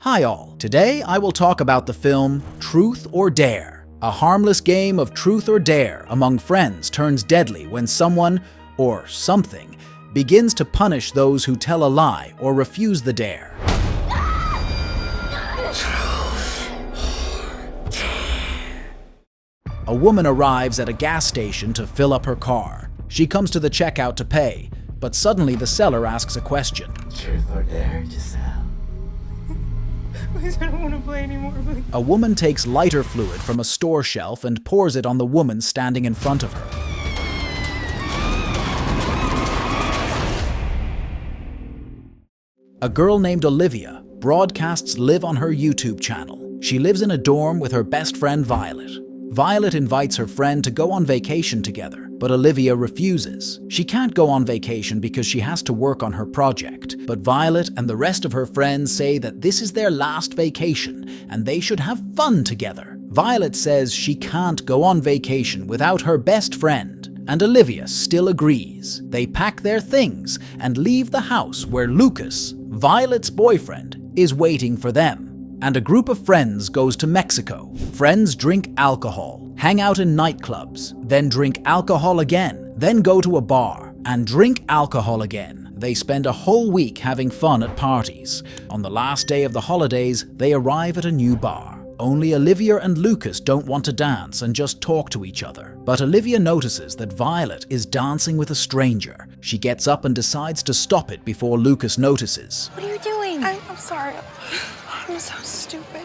Hi all, today I will talk about the film Truth or Dare. A harmless game of truth or dare among friends turns deadly when someone, or something, begins to punish those who tell a lie or refuse the dare. A woman arrives at a gas station to fill up her car. She comes to the checkout to pay, but suddenly the seller asks a question. Truth or dare, Giselle? Please, I don't want to play anymore, please. A woman takes lighter fluid from a store shelf and pours it on the woman standing in front of her. A girl named Olivia broadcasts live on her YouTube channel. She lives in a dorm with her best friend Violet. Violet invites her friend to go on vacation together, but Olivia refuses. She can't go on vacation because she has to work on her project, but Violet and the rest of her friends say that this is their last vacation and they should have fun together. Violet says she can't go on vacation without her best friend, and Olivia still agrees. They pack their things and leave the house where Lucas, Violet's boyfriend, is waiting for them. And a group of friends goes to Mexico. Friends drink alcohol, hang out in nightclubs, then drink alcohol again, then go to a bar and drink alcohol again. They spend a whole week having fun at parties. On the last day of the holidays, they arrive at a new bar. Only Olivia and Lucas don't want to dance and just talk to each other. But Olivia notices that Violet is dancing with a stranger. She gets up and decides to stop it before Lucas notices. What are you doing? I'm sorry. I'm so stupid.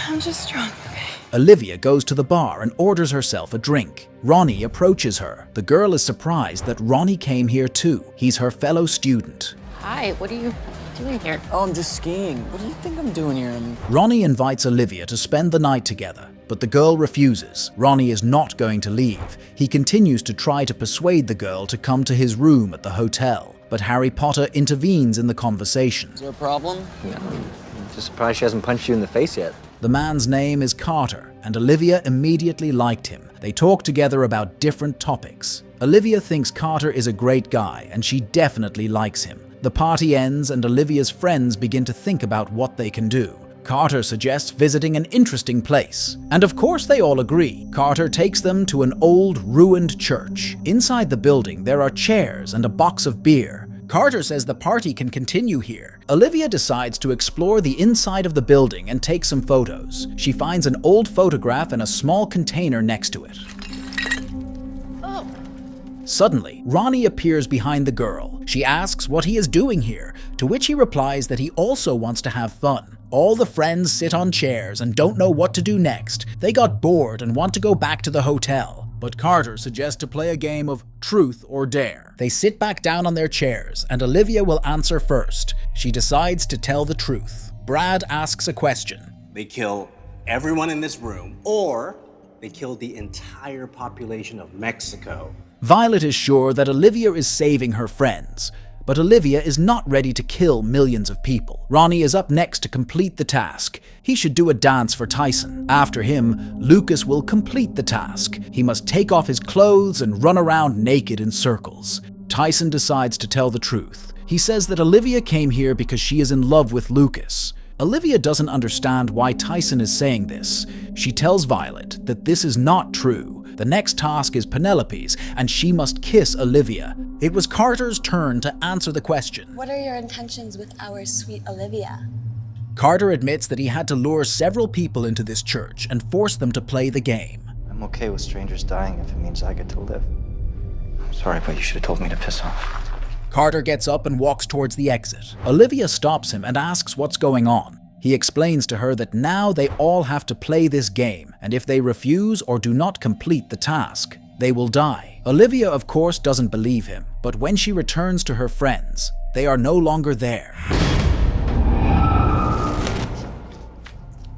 I'm just drunk, okay? Olivia goes to the bar and orders herself a drink. Ronnie approaches her. The girl is surprised that Ronnie came here too. He's her fellow student. Hi, what are you doing here? Oh, I'm just skiing. What do you think I'm doing here? Ronnie invites Olivia to spend the night together, but the girl refuses. Ronnie is not going to leave. He continues to try to persuade the girl to come to his room at the hotel, but Harry Potter intervenes in the conversation. Is there a problem? No, I'm just surprised she hasn't punched you in the face yet. The man's name is Carter, and Olivia immediately liked him. They talk together about different topics. Olivia thinks Carter is a great guy, and she definitely likes him. The party ends, and Olivia's friends begin to think about what they can do. Carter suggests visiting an interesting place, and of course they all agree. Carter takes them to an old, ruined church. Inside the building, there are chairs and a box of beer. Carter says the party can continue here. Olivia decides to explore the inside of the building and take some photos. She finds an old photograph in a small container next to it. Oh. Suddenly, Ronnie appears behind the girl. She asks what he is doing here, to which he replies that he also wants to have fun. All the friends sit on chairs and don't know what to do next. They got bored and want to go back to the hotel. But Carter suggests to play a game of truth or dare. They sit back down on their chairs, and Olivia will answer first. She decides to tell the truth. Brad asks a question. They kill everyone in this room, or they kill the entire population of Mexico. Violet is sure that Olivia is saving her friends, but Olivia is not ready to kill millions of people. Ronnie is up next to complete the task. He should do a dance for Tyson. After him, Lucas will complete the task. He must take off his clothes and run around naked in circles. Tyson decides to tell the truth. He says that Olivia came here because she is in love with Lucas. Olivia doesn't understand why Tyson is saying this. She tells Violet that this is not true. The next task is Penelope's, and she must kiss Olivia. It was Carter's turn to answer the question. What are your intentions with our sweet Olivia? Carter admits that he had to lure several people into this church and force them to play the game. I'm okay with strangers dying if it means I get to live. I'm sorry, but you should have told me to piss off. Carter gets up and walks towards the exit. Olivia stops him and asks what's going on. He explains to her that now they all have to play this game, and if they refuse or do not complete the task, they will die. Olivia, of course, doesn't believe him, but when she returns to her friends, they are no longer there.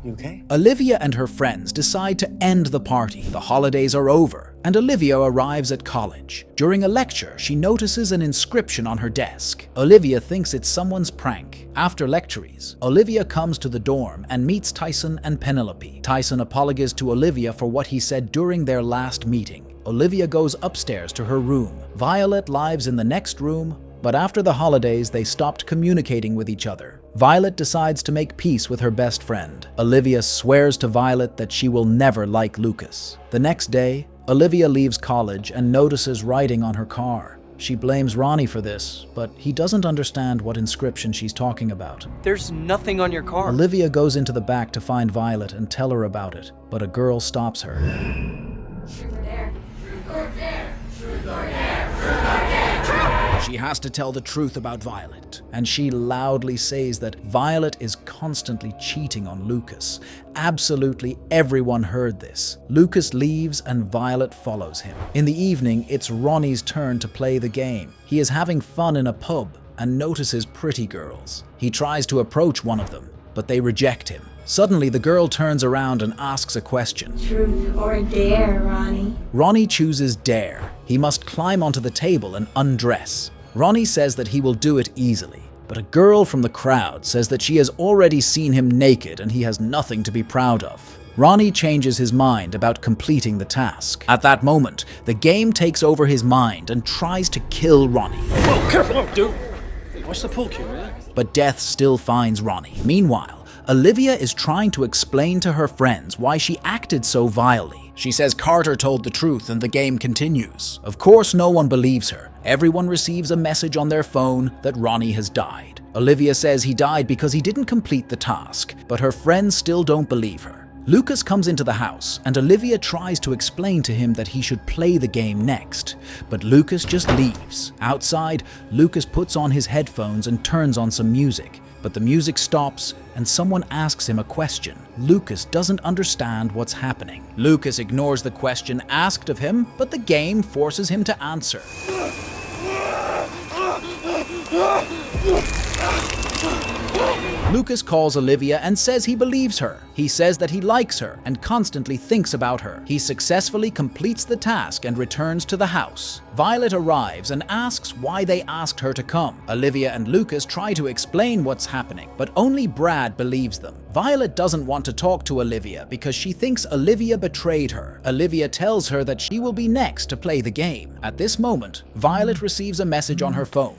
You okay? Olivia and her friends decide to end the party. The holidays are over, and Olivia arrives at college. During a lecture, she notices an inscription on her desk. Olivia thinks it's someone's prank. After lectures, Olivia comes to the dorm and meets Tyson and Penelope. Tyson apologizes to Olivia for what he said during their last meeting. Olivia goes upstairs to her room. Violet lives in the next room, But after the holidays, they stopped communicating with each other. Violet decides to make peace with her best friend. Olivia swears to Violet that she will never like Lucas. The next day, Olivia leaves college and notices writing on her car. She blames Ronnie for this, but he doesn't understand what inscription she's talking about. There's nothing on your car. Olivia goes into the back to find Violet and tell her about it, but a girl stops her. She has to tell the truth about Violet, and she loudly says that Violet is constantly cheating on Lucas. Absolutely everyone heard this. Lucas leaves and Violet follows him. In the evening, it's Ronnie's turn to play the game. He is having fun in a pub and notices pretty girls. He tries to approach one of them, but they reject him. Suddenly, the girl turns around and asks a question. Truth or dare, Ronnie? Ronnie chooses dare. He must climb onto the table and undress. Ronnie says that he will do it easily, but a girl from the crowd says that she has already seen him naked and he has nothing to be proud of. Ronnie changes his mind about completing the task. At that moment, the game takes over his mind and tries to kill Ronnie. Whoa, careful, dude. Watch the pool cue, man. But death still finds Ronnie. Meanwhile, Olivia is trying to explain to her friends why she acted so vilely. She says Carter told the truth and the game continues. Of course, no one believes her. Everyone receives a message on their phone that Ronnie has died. Olivia says he died because he didn't complete the task, but her friends still don't believe her. Lucas comes into the house, and Olivia tries to explain to him that he should play the game next. But Lucas just leaves. Outside, Lucas puts on his headphones and turns on some music. But the music stops, and someone asks him a question. Lucas doesn't understand what's happening. Lucas ignores the question asked of him, but the game forces him to answer. Lucas calls Olivia and says he believes her. He says that he likes her and constantly thinks about her. He successfully completes the task and returns to the house. Violet arrives and asks why they asked her to come. Olivia and Lucas try to explain what's happening, but only Brad believes them. Violet doesn't want to talk to Olivia because she thinks Olivia betrayed her. Olivia tells her that she will be next to play the game. At this moment, Violet receives a message on her phone.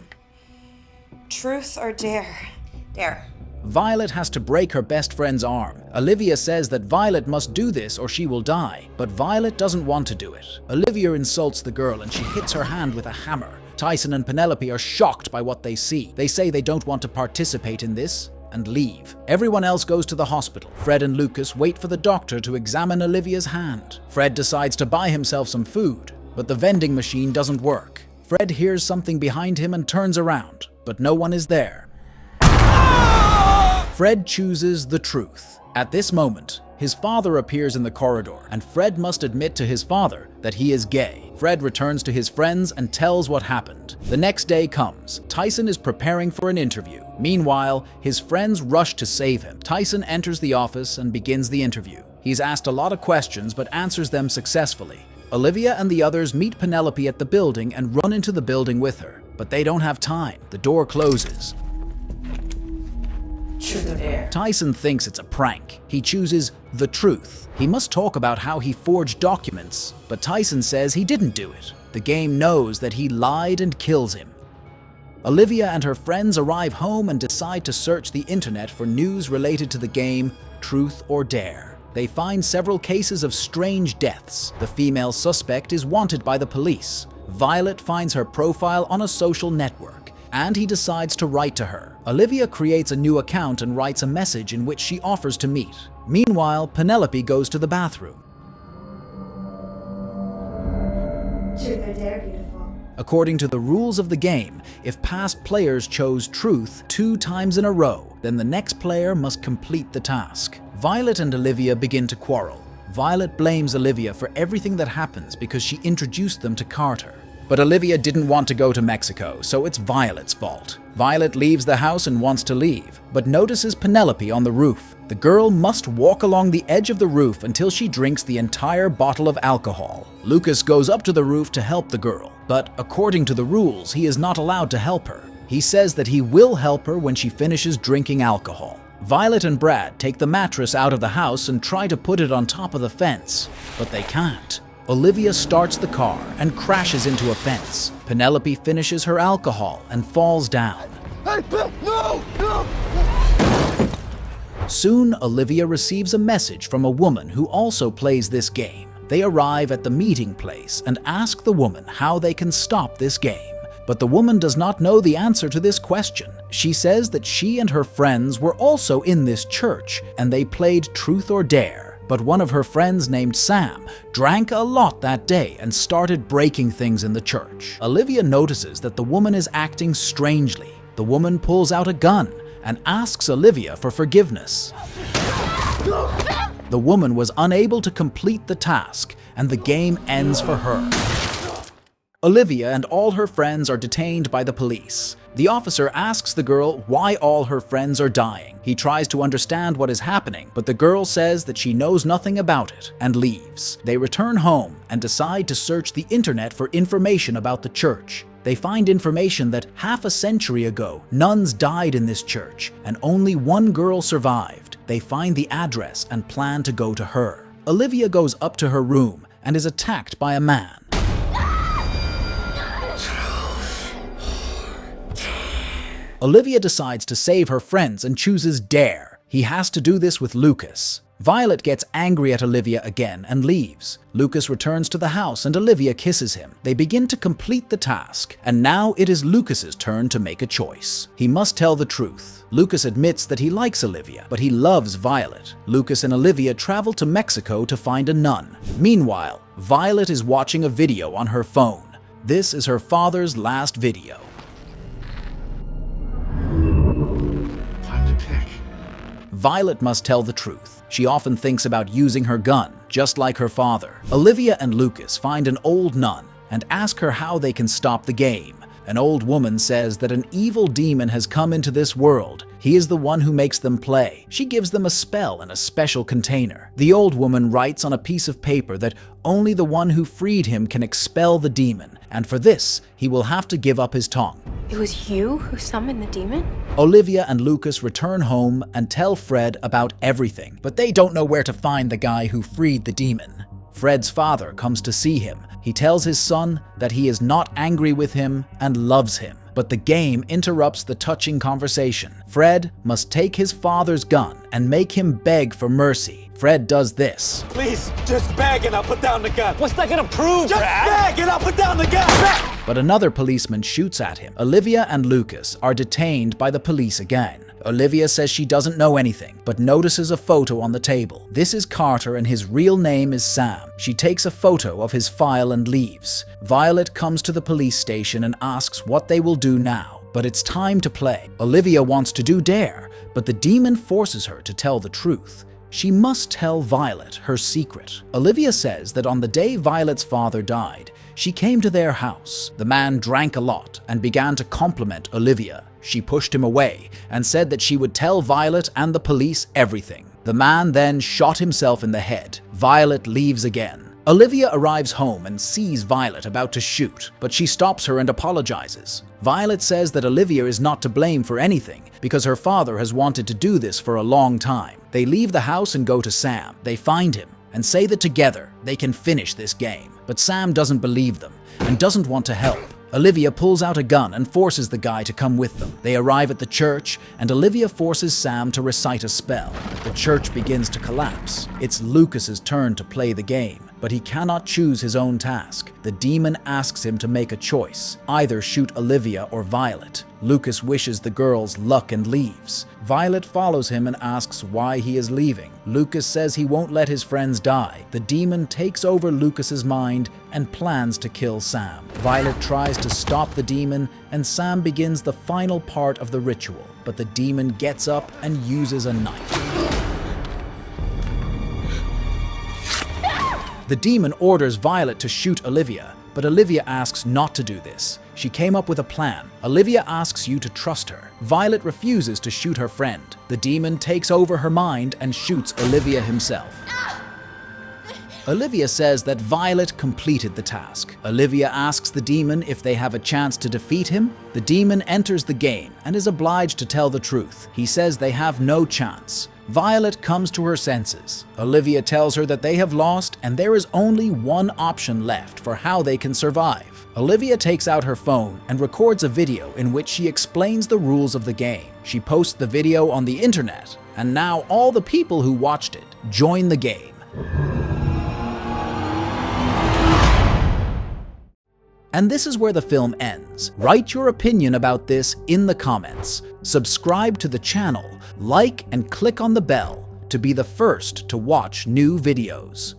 Truth or dare? Dare. Violet has to break her best friend's arm. Olivia says that Violet must do this or she will die, but Violet doesn't want to do it. Olivia insults the girl and she hits her hand with a hammer. Tyson and Penelope are shocked by what they see. They say they don't want to participate in this and leave. Everyone else goes to the hospital. Fred and Lucas wait for the doctor to examine Olivia's hand. Fred decides to buy himself some food, but the vending machine doesn't work. Fred hears something behind him and turns around, but no one is there. Fred chooses the truth. At this moment, his father appears in the corridor, and Fred must admit to his father that he is gay. Fred returns to his friends and tells what happened. The next day comes. Tyson is preparing for an interview. Meanwhile, his friends rush to save him. Tyson enters the office and begins the interview. He's asked a lot of questions but answers them successfully. Olivia and the others meet Penelope at the building and run into the building with her. But they don't have time. The door closes. Truth or dare? Tyson thinks it's a prank. He chooses the truth. He must talk about how he forged documents, but Tyson says he didn't do it. The game knows that he lied and kills him. Olivia and her friends arrive home and decide to search the internet for news related to the game Truth or Dare. They find several cases of strange deaths. The female suspect is wanted by the police. Violet finds her profile on a social network, and he decides to write to her. Olivia creates a new account and writes a message in which she offers to meet. Meanwhile, Penelope goes to the bathroom. Truth or dare, beautiful? According to the rules of the game, if past players chose truth 2 times in a row, then the next player must complete the task. Violet and Olivia begin to quarrel. Violet blames Olivia for everything that happens because she introduced them to Carter. But Olivia didn't want to go to Mexico, so it's Violet's fault. Violet leaves the house and wants to leave, but notices Penelope on the roof. The girl must walk along the edge of the roof until she drinks the entire bottle of alcohol. Lucas goes up to the roof to help the girl, but according to the rules, he is not allowed to help her. He says that he will help her when she finishes drinking alcohol. Violet and Brad take the mattress out of the house and try to put it on top of the fence, but they can't. Olivia starts the car and crashes into a fence. Penelope finishes her alcohol and falls down. No! Soon, Olivia receives a message from a woman who also plays this game. They arrive at the meeting place and ask the woman how they can stop this game. But the woman does not know the answer to this question. She says that she and her friends were also in this church and they played Truth or Dare. But one of her friends named Sam drank a lot that day and started breaking things in the church. Olivia notices that the woman is acting strangely. The woman pulls out a gun and asks Olivia for forgiveness. The woman was unable to complete the task and the game ends for her. Olivia and all her friends are detained by the police. The officer asks the girl why all her friends are dying. He tries to understand what is happening, but the girl says that she knows nothing about it and leaves. They return home and decide to search the internet for information about the church. They find information that half a century ago, nuns died in this church and only one girl survived. They find the address and plan to go to her. Olivia goes up to her room and is attacked by a man. Olivia decides to save her friends and chooses Dare. He has to do this with Lucas. Violet gets angry at Olivia again and leaves. Lucas returns to the house and Olivia kisses him. They begin to complete the task, and now it is Lucas's turn to make a choice. He must tell the truth. Lucas admits that he likes Olivia, but he loves Violet. Lucas and Olivia travel to Mexico to find a nun. Meanwhile, Violet is watching a video on her phone. This is her father's last video. Violet must tell the truth. She often thinks about using her gun, just like her father. Olivia and Lucas find an old nun and ask her how they can stop the game. An old woman says that an evil demon has come into this world. He is the one who makes them play. She gives them a spell in a special container. The old woman writes on a piece of paper that only the one who freed him can expel the demon, and for this, he will have to give up his tongue. It was you who summoned the demon? Olivia and Lucas return home and tell Fred about everything, but they don't know where to find the guy who freed the demon. Fred's father comes to see him. He tells his son that he is not angry with him and loves him. But the game interrupts the touching conversation. Fred must take his father's gun and make him beg for mercy. Fred does this. Please, just beg and I'll put down the gun. What's that gonna prove, Just beg and I'll put down the gun! But another policeman shoots at him. Olivia and Lucas are detained by the police again. Olivia says she doesn't know anything, but notices a photo on the table. This is Carter and his real name is Sam. She takes a photo of his file and leaves. Violet comes to the police station and asks what they will do now. But it's time to play. Olivia wants to do Dare, but the demon forces her to tell the truth. She must tell Violet her secret. Olivia says that on the day Violet's father died, she came to their house. The man drank a lot and began to compliment Olivia. She pushed him away and said that she would tell Violet and the police everything. The man then shot himself in the head. Violet leaves again. Olivia arrives home and sees Violet about to shoot, but she stops her and apologizes. Violet says that Olivia is not to blame for anything because her father has wanted to do this for a long time. They leave the house and go to Sam. They find him and say that together they can finish this game. But Sam doesn't believe them and doesn't want to help. Olivia pulls out a gun and forces the guy to come with them. They arrive at the church, and Olivia forces Sam to recite a spell. The church begins to collapse. It's Lucas's turn to play the game, but he cannot choose his own task. The demon asks him to make a choice, either shoot Olivia or Violet. Lucas wishes the girls luck and leaves. Violet follows him and asks why he is leaving. Lucas says he won't let his friends die. The demon takes over Lucas's mind and plans to kill Sam. Violet tries to stop the demon, and Sam begins the final part of the ritual, but the demon gets up and uses a knife. The demon orders Violet to shoot Olivia, but Olivia asks not to do this. She came up with a plan. Olivia asks you to trust her. Violet refuses to shoot her friend. The demon takes over her mind and shoots Olivia himself. Olivia says that Violet completed the task. Olivia asks the demon if they have a chance to defeat him. The demon enters the game and is obliged to tell the truth. He says they have no chance. Violet comes to her senses. Olivia tells her that they have lost and there is only one option left for how they can survive. Olivia takes out her phone and records a video in which she explains the rules of the game. She posts the video on the internet, and now all the people who watched it join the game. And this is where the film ends. Write your opinion about this in the comments. Subscribe to the channel, like and click on the bell to be the first to watch new videos.